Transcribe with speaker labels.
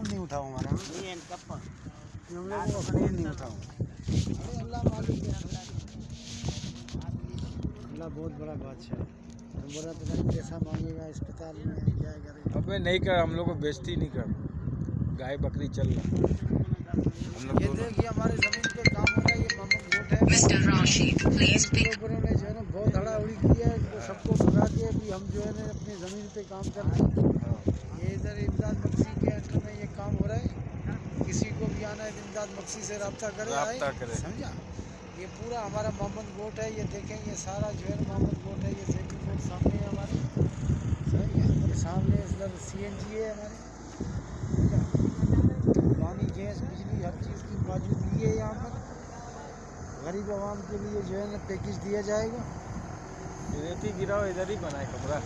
Speaker 1: Phone नहीं उठाओ हमारा, हम लोग को फोन नहीं उठाओ। अल्लाह मालिक है, अल्लाह बहुत बड़ा बादशाह है। बोला पता नहीं पैसा मांगेगा अस्पताल में, क्या करेगा।
Speaker 2: अबे नहीं कर, हम लोग को बेइज्जती नहीं कर। गाय बकरी चल रहा हम लोग
Speaker 1: ये
Speaker 2: दोनों।
Speaker 1: देखिए हमारे जमीन पे काम हो रहा है, ये मोहम्मद गोट है।
Speaker 3: Mr. Rashid, please pick.
Speaker 1: लोगों ने जो है ना बहुत हड़ाहड़ी की है, वो सबको भगा के भी हम जो है ना अपनी ज़मीन पे काम कर रहे हैं। ये इधर इमदाद बख्शी के अंडर में ये काम हो रहा है। किसी को भी आना है इमदाद बख्शी से रब्ता करे,
Speaker 2: राब्ता करे।
Speaker 1: समझा। ये पूरा हमारा मोहम्मद गोट है, ये देखें ये सारा जो है मोहम्मद गोट है। ये सेफ्टी कोड सामने है हमारे, सही है। ये सामने इधर CNG है हमारे, पानी गैस बिजली हर चीज़ की मौजूदगी है यहाँ पर। गरीब आवाम के लिए जो है ना पैकेज दिया जाएगा।
Speaker 2: रेती गिराओ, इधर ही बनाए कमरा।